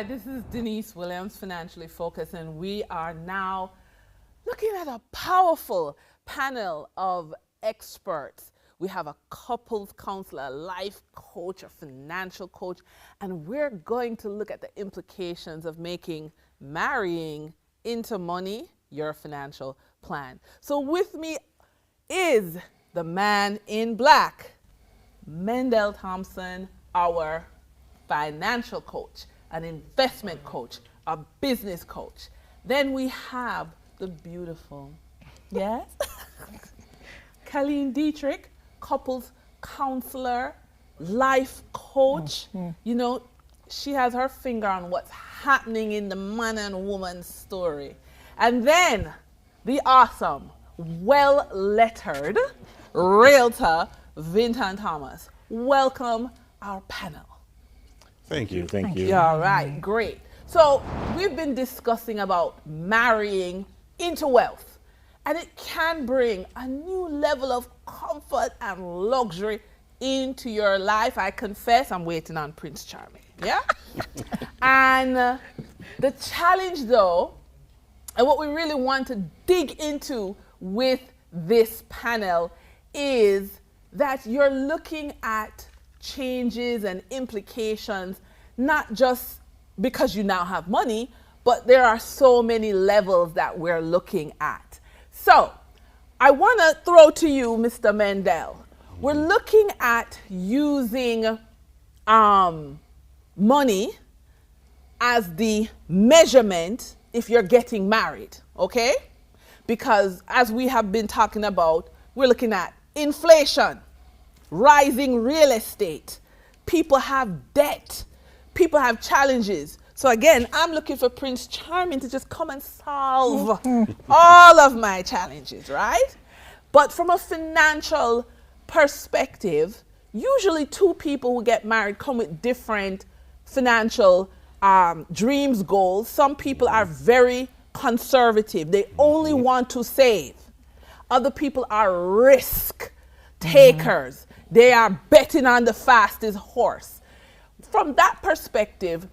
Hi, this is Denise Williams, Financially Focused, and we are now looking at a powerful panel of experts. We have a couples counselor, a life coach, a financial coach, and we're going to look at the implications of making marrying into money your financial plan. So with me is the man in black, Mendel Thompson, our financial coach, an investment coach, a business coach. Then we have the beautiful, yes, Colleen Dietrich, couples counselor, life coach. You know, she has her finger on what's happening in the man and woman story. And then the awesome, well-lettered realtor, Vinton Thomas. Welcome our panel. Thank you. Thank you. Yeah, all right, great. So we've been discussing about marrying into wealth, and it can bring a new level of comfort and luxury into your life. I confess, I'm waiting on Prince Charming, yeah? And the challenge though, and what we really want to dig into with this panel is that you're looking at changes and implications, not just because you now have money, but there are so many levels that we're looking at. So I want to throw to you, Mr. Mendel. We're looking at using money as the measurement if you're getting married, okay? Because as we have been talking about, we're looking at inflation, rising real estate, people have debt, people have challenges. So again, I'm looking for Prince Charming to just come and solve all of my challenges, right? But from a financial perspective, usually two people who get married come with different financial dreams, goals. Some people are very conservative. They only want to save. Other people are risk takers. They are betting on the fastest horse. From that perspective,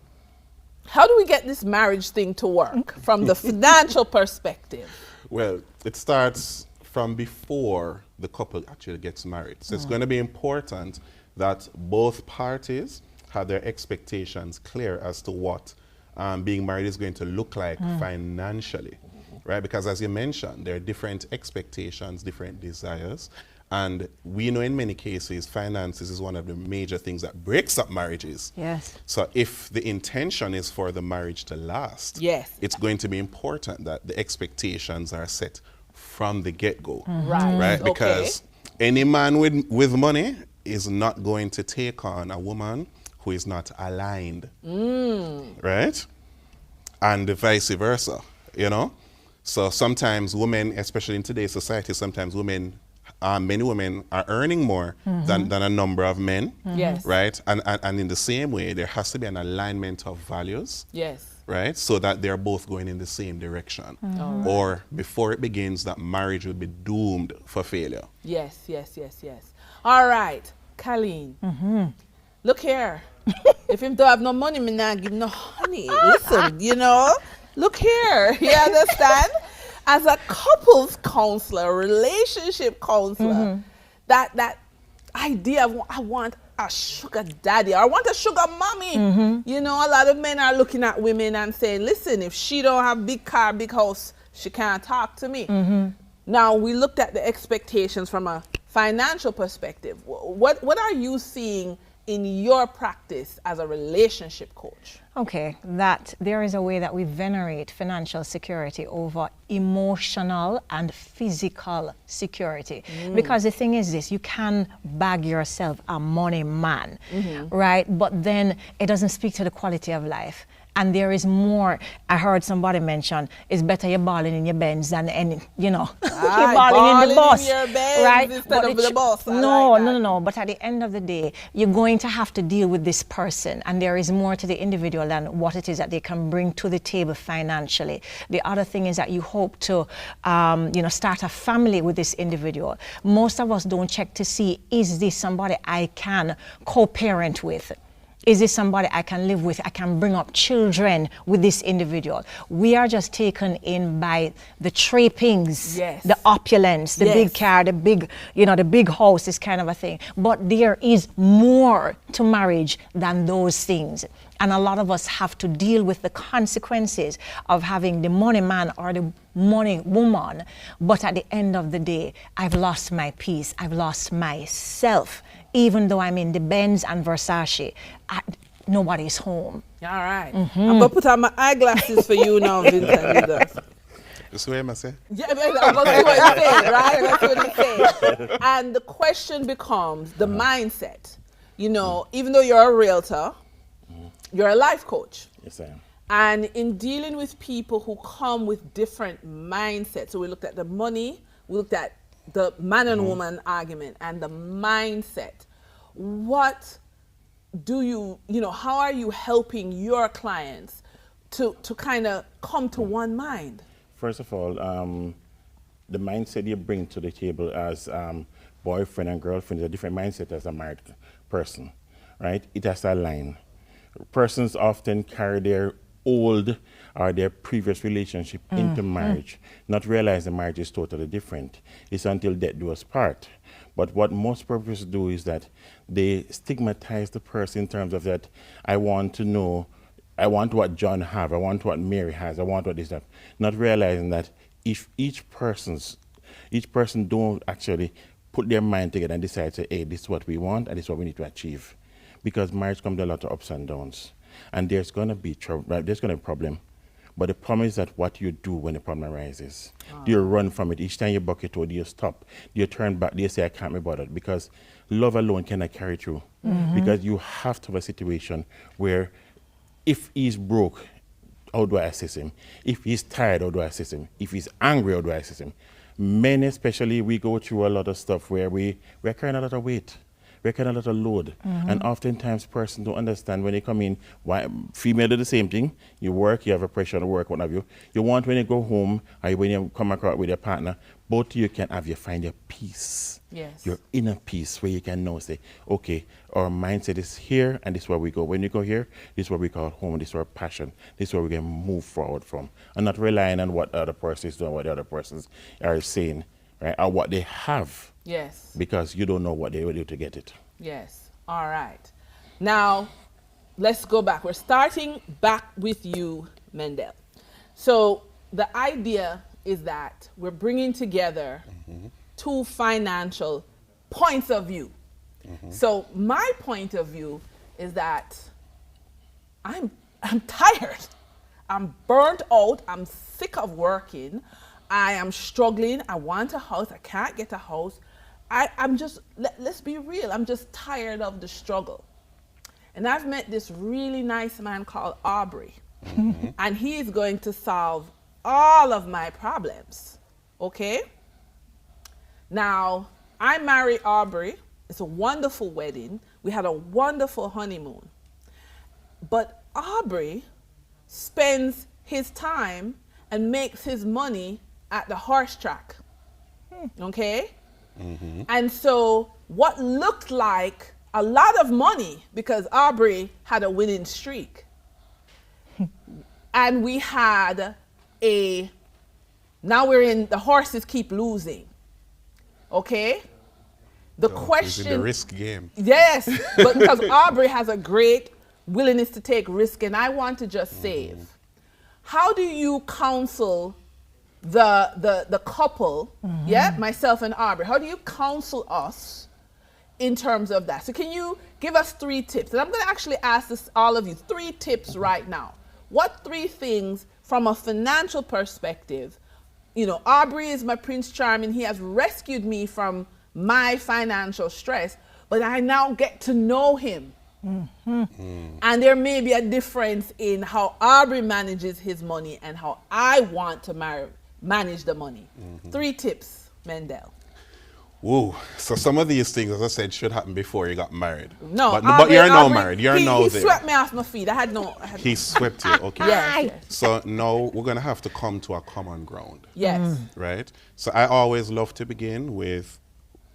how do we get this marriage thing to work from the financial perspective? Well, it starts from before the couple actually gets married. So it's going to be important that both parties have their expectations clear as to what being married is going to look like financially, right? Because as you mentioned, there are different expectations, different desires. And we know in many cases, finances is one of the major things that breaks up marriages. Yes. So if the intention is for the marriage to last, Yes, it's going to be important that the expectations are set from the get-go. right? Because any man with money is not going to take on a woman who is not aligned, right? And vice versa, you know? So sometimes women, especially in today's society, sometimes women, many women are earning more than a number of men, Yes. right? And in the same way, there has to be an alignment of values, Yes. right? So that they're both going in the same direction. Or before it begins, that marriage will be doomed for failure. Yes, yes, yes, yes. All right, Colleen. Look here. If him don't have no money, me not give no honey. Listen, you know, look here. You understand? As a couples counselor, relationship counselor, that idea of I want a sugar daddy or I want a sugar mommy. You know, a lot of men are looking at women and saying, listen, if she don't have big car, big house, she can't talk to me. Now, we looked at the expectations from a financial perspective. What are you seeing in your practice as a relationship coach? Okay, that there is a way that we venerate financial security over emotional and physical security. Because the thing is this, you can bag yourself a money man, right? But then it doesn't speak to the quality of life. And there is more. I heard somebody mention, it's better you're balling in your Benz than any, you know, you're balling in the bus, in your Benz right? instead of the bus. No. But at the end of the day, you're going to have to deal with this person, and there is more to the individual than what it is that they can bring to the table financially. The other thing is that you hope to, start a family with this individual. Most of us don't check to see, is this somebody I can co-parent with? Is this somebody I can live with? I can bring up children with this individual. We are just taken in by the trappings, Yes. the opulence, the Yes. big car, the big, the big house, this kind of a thing. But there is more to marriage than those things. And a lot of us have to deal with the consequences of having the money man or the money woman. But at the end of the day, I've lost my peace. I've lost myself. Even though I'm in the Benz and Versace, nobody's home. All right. I'm going to put on my eyeglasses for you now, Vincent. That's what I say. Yeah, I'm going to see what you're saying, right? That's what you're saying. And the question becomes the mindset. You know, even though you're a realtor, you're a life coach. Yes, I am. And in dealing with people who come with different mindsets, so we looked at the money, we looked at the man and woman argument and the mindset. What do you how are you helping your clients to kind of come to one mind? First of all, the mindset you bring to the table as boyfriend and girlfriend is a different mindset as a married person, right? It has a line. Persons often carry their old or their previous relationship into marriage, not realizing marriage is totally different. It's until death do us part. But what most purposes do is that they stigmatize the person in terms of that, I want to know, I want what John have, I want what Mary has, I want what this have. Not realizing that if each person don't actually put their mind together and decide to, hey, this is what we want and this is what we need to achieve. Because marriage comes with a lot of ups and downs. And there's going to be trouble, right? There's going to be a problem. But the problem is that what you do when the problem arises. Do you run from it? Each time you buck it, or do you stop? Do you turn back? Do you say, I can't be bothered? Because love alone cannot carry through. Because you have to have a situation where if he's broke, how do I assist him? If he's tired, how do I assist him? If he's angry, how do I assist him? Men especially, we go through a lot of stuff where we're carrying a lot of weight. We're carrying a lot of load. And oftentimes persons don't understand when they come in, why female do the same thing. You work, you have a pressure on work, what have you. You want when you go home, or when you come across with your partner, both of you can find your peace. Yes. Your inner peace where you can now say, okay, our mindset is here and this is where we go. When you go here, this is what we call home, this is our passion. This is where we can move forward from. And not relying on what the other person is doing, what the other persons are saying, right? Or what they have. Yes. Because you don't know what they will do to get it. Yes. All right. Now, let's go back. We're starting back with you, Mendel. So the idea is that we're bringing together two financial points of view. So my point of view is that I'm tired. I'm burnt out. I'm sick of working. I am struggling. I want a house. I can't get a house. I'm just, let's be real, I'm just tired of the struggle. And I've met this really nice man called Aubrey. And he is going to solve all of my problems. Okay? Now, I married Aubrey. It's a wonderful wedding. We had a wonderful honeymoon. But Aubrey spends his time and makes his money at the horse track. Okay? And so what looked like a lot of money, because Aubrey had a winning streak, and we had now we're in, the horses keep losing. Okay? The question. It's in the risk game. Yes, but because Aubrey has a great willingness to take risk, and I want to just save. How do you counsel the couple, myself and Aubrey, how do you counsel us in terms of that? So can you give us 3 tips? And I'm going to actually ask all of you 3 tips right now. What 3 things from a financial perspective? Aubrey is my Prince Charming. He has rescued me from my financial stress, but I now get to know him. And there may be a difference in how Aubrey manages his money and how I want to manage the money. 3 tips, Mendel. Whoa. So some of these things, as I said, should happen before you got married. No, but you're now married. You're now he there. He swept me off my feet. He swept you. Okay. Yes. So now we're going to have to come to a common ground. Yes. Right? So I always love to begin with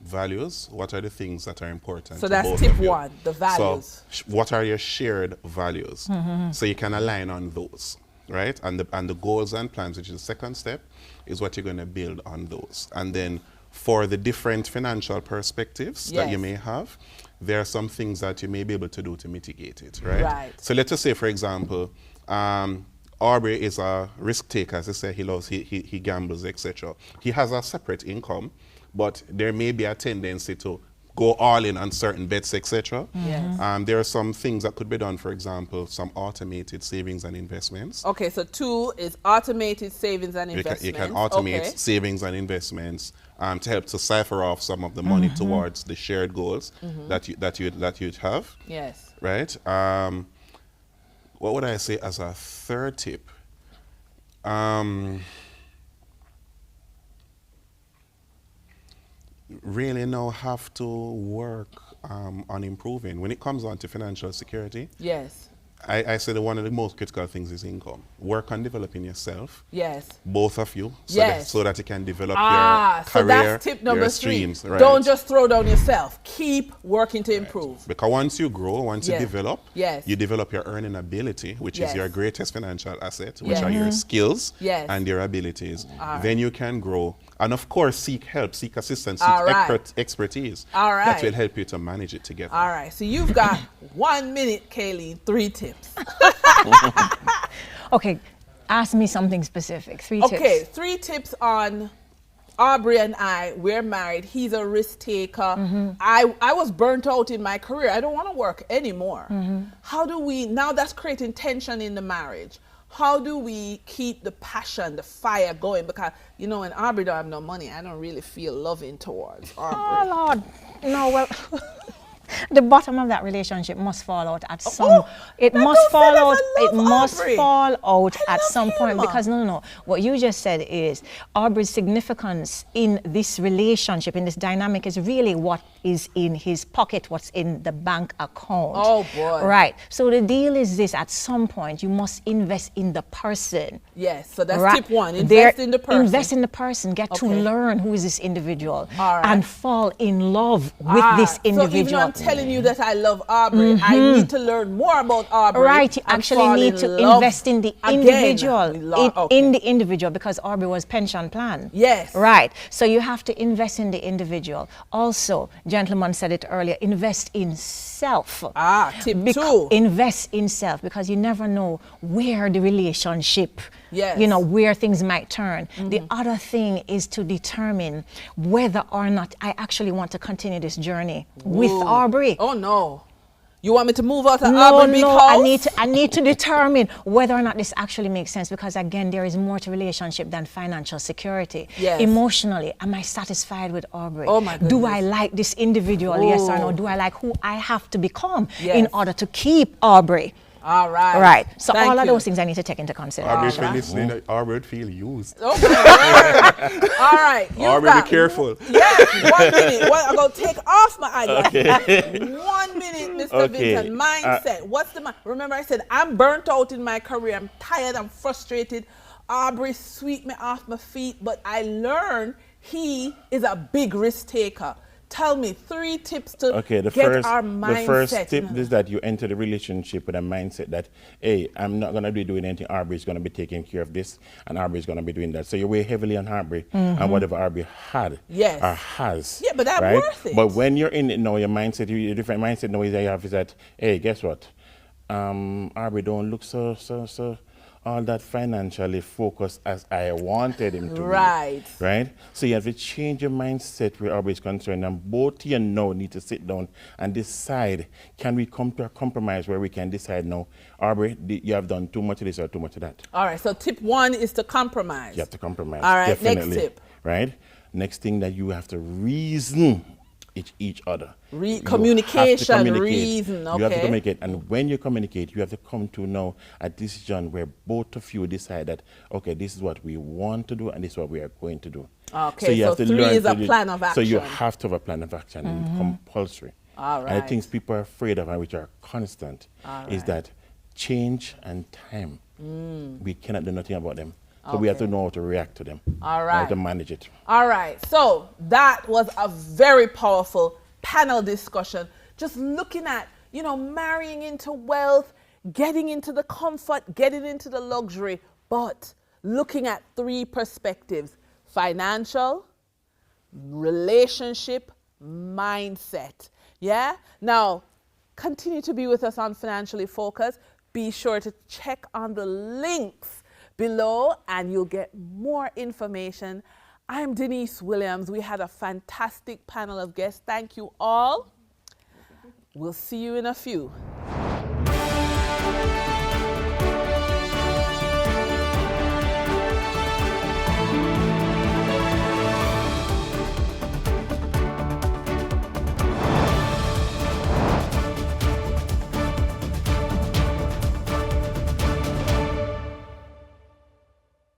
values. What are the things that are important So to that's both tip of you? one, the values. So what are your shared values? So you can align on those, right? And the goals and plans, which is the second step, is what you're going to build on those. And then for the different financial perspectives that you Yes. may have, there are some things that you may be able to do to mitigate it, right? Right. So let's just say, for example, Aubrey is a risk taker. As I say, he gambles, etc. He has a separate income, but there may be a tendency to go all in on certain bets, etc. Yes. There are some things that could be done, for example, some automated savings and investments. Okay, so 2 is automated savings and You investments. can automate Okay. savings and investments to help to cipher off some of the money towards the shared goals that you'd have. Yes. Right? What would I say as a third tip? Really now have to work on improving. When it comes on to financial security, Yes. I say that one of the most critical things is income. Work on developing yourself, Yes. both of you, Yes. so that you can develop Ah, your so career, that's tip number your 3. streams. Right. Don't just throw down yourself. Keep working to improve. Because once you grow, once Yes. you develop, Yes. you develop your earning ability, which Yes. is your greatest financial asset, which Yes. are your skills Yes. and your abilities. All Then you can grow. And of course, seek help, seek assistance, seek All right. expertise. All right. That will help you to manage it together. All right, so you've got 1 minute, Kayleen, 3 tips. Okay, ask me something specific. 3 Okay, tips. 3 tips on Aubrey and I. We're married. He's a risk taker. I was burnt out in my career. I don't want to work anymore. How do we, now that's creating tension in the marriage, how do we keep the passion, the fire going? Because, you know, when Aubrey don't have no money, I don't really feel loving towards Aubrey. Oh, Lord. No, well, the bottom of that relationship must fall out at some. It must don't say fall that. out. I It love must Aubrey. fall out I at love some point, him. because no. What you just said is Aubrey's significance in this relationship, in this dynamic, is really what is in his pocket, what's in the bank account. Oh, boy. Right. So the deal is this: at some point, you must invest in the person. Yes, so that's Right. tip 1. There- Invest in the person. Invest in the person. Get to Okay. learn who is this individual, All right. and fall in love with this So even individual. though I'm telling you that I love Aubrey, I need to learn more about Aubrey. Right, you and actually fall need in to love invest in the again. individual, We love- okay. in the individual, because Aubrey was pension plan. Yes. Right, so you have to invest in the individual. Also, gentleman said it earlier, invest in self. Tip 2. Invest in self, because you never know where the relationship, Yes. you know, where things might turn. The other thing is to determine whether or not I actually want to continue this journey with Ooh. Aubrey. Oh no. You want me to move out of No, Aubrey no, because? I need to determine whether or not this actually makes sense, because again, there is more to relationship than financial security. Yes. Emotionally, am I satisfied with Aubrey? Oh, my Do I goodness. like this individual? Yes or no? Ooh. Do I like who I have to become Yes. in order to keep Aubrey? All right. Right. So Thank all of you. those things I need to take into Aubrey, consideration. if you're listening, Aubrey would feel used. Oh, my word. All right. you've Aubrey, be got- careful. Yes, 1 minute. I'm going to take off my eyeglasses. 1 minute, Mr. Okay. Vincent. Mindset. What's the Remember I said, I'm burnt out in my career. I'm tired. I'm frustrated. Aubrey swept me off my feet, but I learned he is a big risk taker. Tell me 3 tips to get our mindset. The first tip is that you enter the relationship with a mindset that, hey, I'm not going to be doing anything. Aubrey is going to be taking care of this, and Aubrey is going to be doing that. So you weigh heavily on Aubrey and whatever Aubrey had Yes. or has. Yeah, but that's right? worth it. But when you're in it now, your mindset, your different mindset now is that you have is that, hey, guess what? Aubrey don't look so all that financially focused as I wanted him to Right. be. Right? So you have to change your mindset where Aubrey is concerned, and both you now need to sit down and decide, can we come to a compromise where we can decide now, Aubrey, you have done too much of this or too much of that. All right, so tip 1 is to compromise. You have to compromise. All right, next definitely. tip. Right? Next thing that you have to reason each other. You have to Communication, communicate. reason, You have to okay. communicate. And when you communicate, you have to come to now a decision where both of you decide that, okay, this is what we want to do and this is what we are going to do. Okay, you so have to 3 learn is a to do- plan of So you action. have to have a plan of action, and compulsory. All And the right. things people are afraid of and which are constant All is right. that change and time. We cannot do nothing about them. So we have Okay. to know how to react to them. All How right. to manage it. All right. So that was a very powerful panel discussion. Just looking at, you know, marrying into wealth, getting into the comfort, getting into the luxury, but looking at 3 perspectives: financial, relationship, mindset. Yeah? Now, continue to be with us on Financially Focused. Be sure to check on the links below and you'll get more information. I'm Denise Williams. We had a fantastic panel of guests. Thank you all. We'll see you in a few.